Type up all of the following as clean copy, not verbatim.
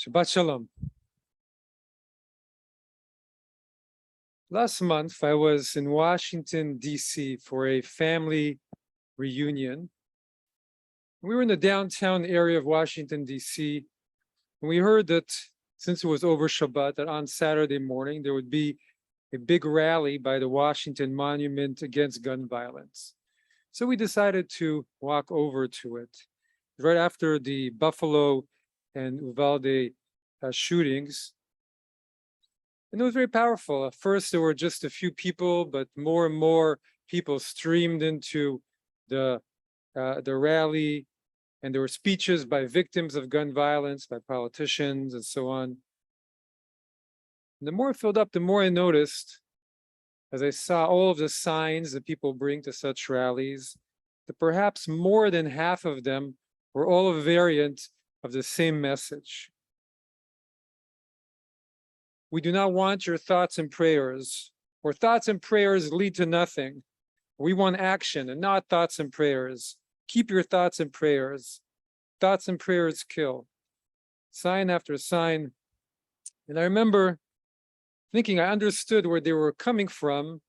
Shabbat Shalom. Last month, I was in Washington, D.C. for a family reunion. We were in the downtown area of Washington, D.C., and we heard that since it was over Shabbat, that on Saturday morning, there would be a big rally by the Washington Monument against gun violence. So we decided to walk over to it. Right after the Buffalo and Uvalde shootings. And it was very powerful. At first, there were just a few people, but more and more people streamed into the rally, and there were speeches by victims of gun violence, by politicians, and so on. And the more it filled up, the more I noticed, as I saw all of the signs that people bring to such rallies, that perhaps more than half of them were all a variant of the same message. We do not want your thoughts and prayers, or thoughts and prayers lead to nothing. We want action and not thoughts and prayers. Keep your thoughts and prayers. Thoughts and prayers kill. Sign after sign. And I remember thinking I understood where they were coming from,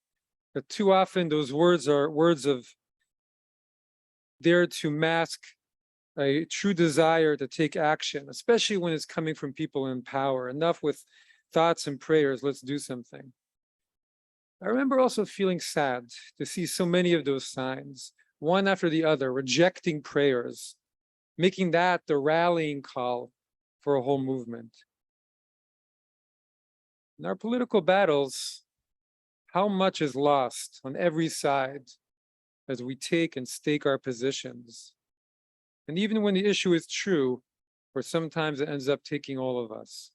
but too often those words are words of there to mask a true desire to take action, especially when it's coming from people in power. Enough with thoughts and prayers, let's do something. I remember also feeling sad to see so many of those signs, one after the other, rejecting prayers, making that the rallying call for a whole movement. In our political battles, how much is lost on every side as we take and stake our positions? And even when the issue is true, or sometimes it ends up taking all of us.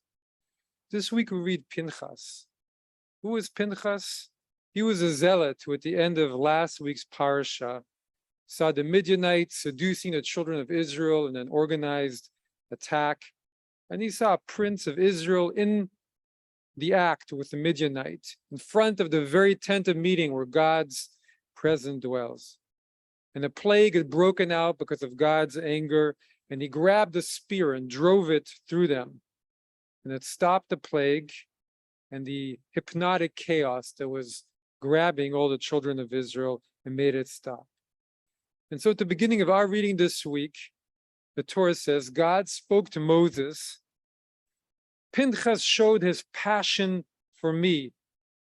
This week we read Pinchas. Who was Pinchas? He was a zealot who at the end of last week's parasha saw the Midianites seducing the children of Israel in an organized attack. And he saw a prince of Israel in the act with the Midianite in front of the very tent of meeting where God's presence dwells. And a plague had broken out because of God's anger, and he grabbed a spear and drove it through them. And it stopped the plague and the hypnotic chaos that was grabbing all the children of Israel and made it stop. And so at the beginning of our reading this week, the Torah says, God spoke to Moses. Pinchas showed his passion for me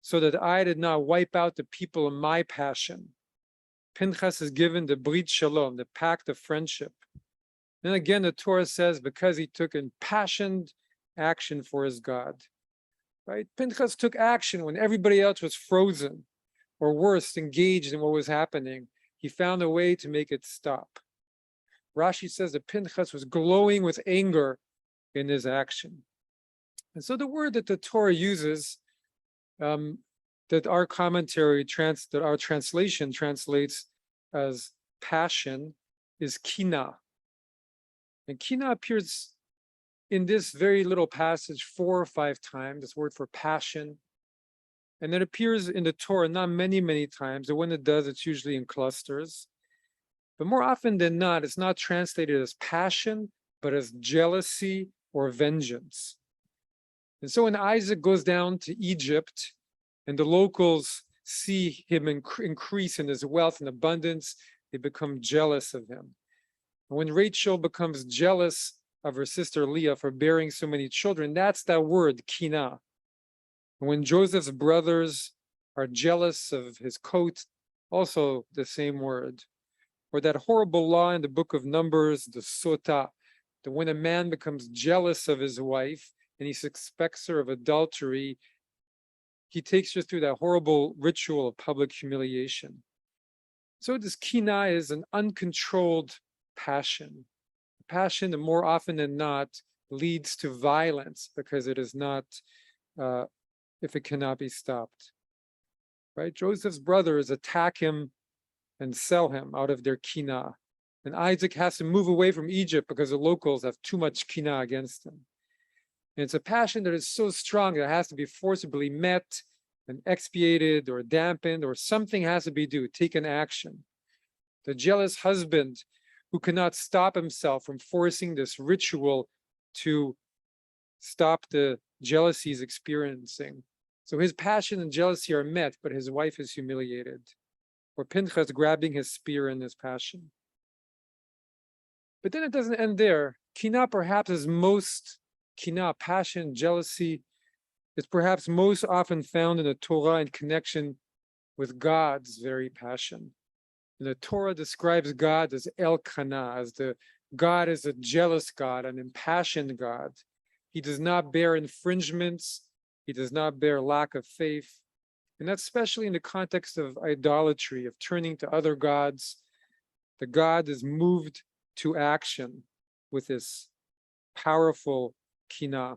so that I did not wipe out the people of my passion. Pinchas is given the Brit Shalom, the pact of friendship. Then again, the Torah says, because he took impassioned action for his God, right? Pinchas took action when everybody else was frozen, or worse, engaged in what was happening. He found a way to make it stop. Rashi says that Pinchas was glowing with anger in his action. And so the word that the Torah uses, that our commentary, that our translation translates as passion, is kina. And kina appears in this very little passage 4 or 5 times, this word for passion. And it appears in the Torah not many, many times. And when it does, it's usually in clusters. But more often than not, it's not translated as passion, but as jealousy or vengeance. And so when Isaac goes down to Egypt and the locals see him increase in his wealth and abundance, they become jealous of him. And when Rachel becomes jealous of her sister Leah for bearing so many children, that's that word, kina. And when Joseph's brothers are jealous of his coat, also the same word. Or that horrible law in the book of Numbers, the sota, that when a man becomes jealous of his wife and he suspects her of adultery, he takes her through that horrible ritual of public humiliation. So this kina is an uncontrolled passion. Passion that more often than not leads to violence because it is not, if it cannot be stopped. Right? Joseph's brothers attack him and sell him out of their kina. And Isaac has to move away from Egypt because the locals have too much kina against him. And it's a passion that is so strong that it has to be forcibly met and expiated or dampened, or something has to be taken action. The jealous husband who cannot stop himself from forcing this ritual to stop the jealousy he's experiencing. So his passion and jealousy are met, but his wife is humiliated. Or Pinchas grabbing his spear in his passion. But then it doesn't end there. Kina perhaps is most, kina, passion, jealousy, is perhaps most often found in the Torah in connection with God's very passion. And the Torah describes God as El Kana, as the God is a jealous God, an impassioned God. He does not bear infringements. He does not bear lack of faith. And that's especially in the context of idolatry, of turning to other gods. The God is moved to action with this powerful kina.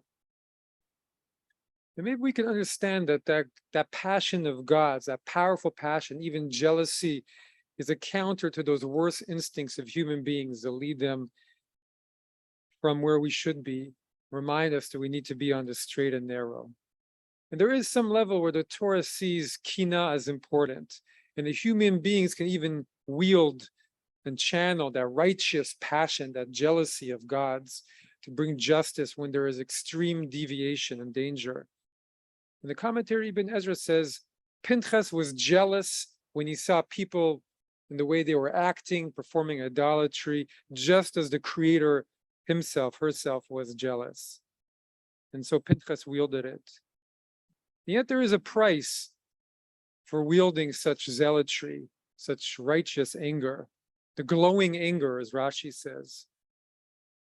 And maybe we can understand that passion of God's, that powerful passion, even jealousy, is a counter to those worst instincts of human beings that lead them from where we should be, remind us that we need to be on the straight and narrow. And there is some level where the Torah sees kina as important, and the human beings can even wield and channel that righteous passion, that jealousy of God's, to bring justice when there is extreme deviation and danger. And the commentary Ibn Ezra says, Pinchas was jealous when he saw people in the way they were acting, performing idolatry, just as the Creator himself, herself, was jealous. And so Pinchas wielded it. And yet there is a price for wielding such zealotry, such righteous anger, the glowing anger, as Rashi says.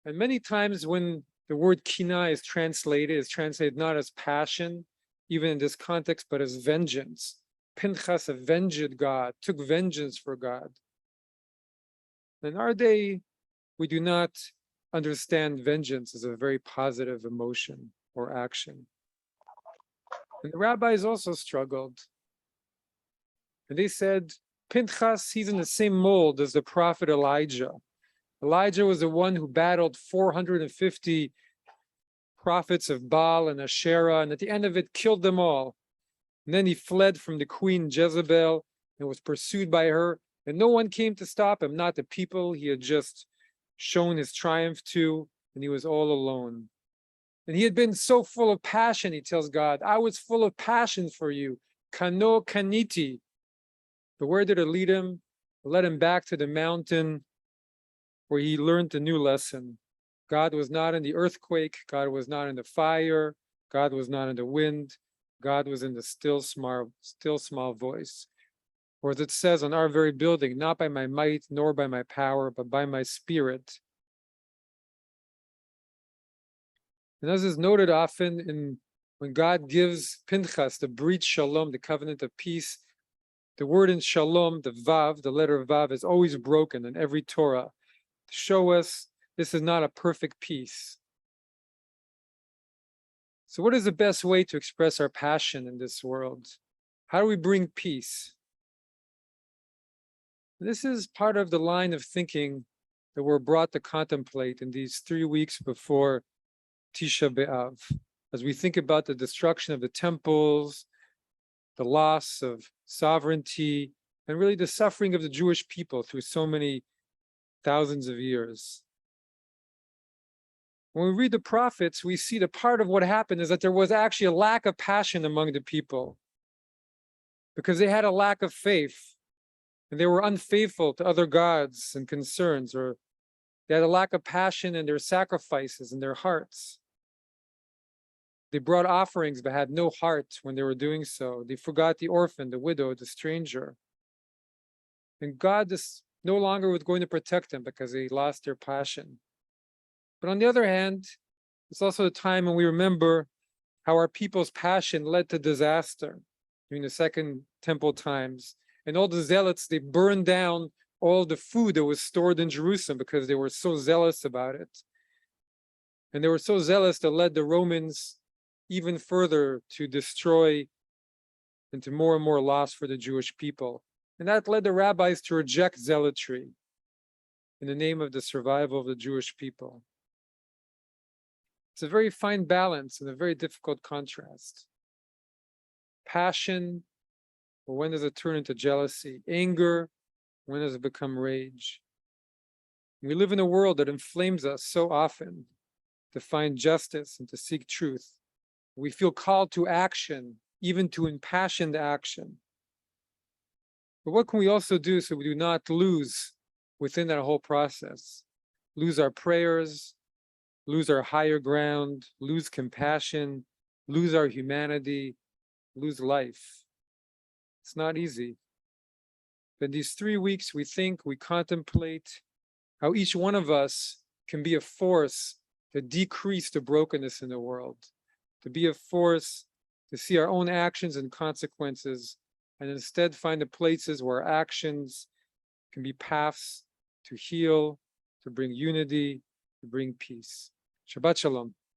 And many times when the word kina is translated not as passion, even in this context, but as vengeance. Pinchas avenged God, took vengeance for God. In our day, we do not understand vengeance as a very positive emotion or action. And the rabbis also struggled. And they said, Pinchas, he's in the same mold as the prophet Elijah. Elijah was the one who battled 450 prophets of Baal and Asherah, and at the end of it, killed them all. And then he fled from the queen Jezebel and was pursued by her, and no one came to stop him, not the people he had just shown his triumph to, and he was all alone. And he had been so full of passion, he tells God, I was full of passion for you. Kano kaniti. But where did it lead him? It led him back to the mountain where he learned a new lesson. God was not in the earthquake. God was not in the fire. God was not in the wind. God was in the still small voice. Or as it says on our very building, not by my might, nor by my power, but by my spirit. And as is noted often when God gives Pinchas the brit shalom, the covenant of peace, the word in shalom, the vav, the letter vav, is always broken in every Torah to show us this is not a perfect peace. So what is the best way to express our passion in this world? How do we bring peace? This is part of the line of thinking that we're brought to contemplate in these 3 weeks before Tisha B'Av, as we think about the destruction of the temples, the loss of sovereignty, and really the suffering of the Jewish people through so many thousands of years. When we read the prophets, we see that part of what happened is that there was actually a lack of passion among the people because they had a lack of faith and they were unfaithful to other gods and concerns, or they had a lack of passion in their sacrifices in their hearts. They brought offerings but had no heart when they were doing so. They forgot the orphan, the widow, the stranger. And God is no longer was going to protect them because they lost their passion. But on the other hand, it's also a time when we remember how our people's passion led to disaster during the Second Temple times. And all the zealots, they burned down all the food that was stored in Jerusalem because they were so zealous about it. And they were so zealous that led the Romans even further to destroy and to more and more loss for the Jewish people. And that led the rabbis to reject zealotry in the name of the survival of the Jewish people. It's a very fine balance and a very difficult contrast. Passion, or when does it turn into jealousy? Anger, when does it become rage? We live in a world that inflames us so often. to find justice and to seek truth. We feel called to action, even to impassioned action. But what can we also do so we do not lose within that whole process? Lose our prayers, lose our higher ground, lose compassion, lose our humanity, lose life. It's not easy. But in these 3 weeks, we think, we contemplate how each one of us can be a force to decrease the brokenness in the world, to be a force to see our own actions and consequences, and instead find the places where actions can be paths to heal, to bring unity, to bring peace. Shabbat Shalom.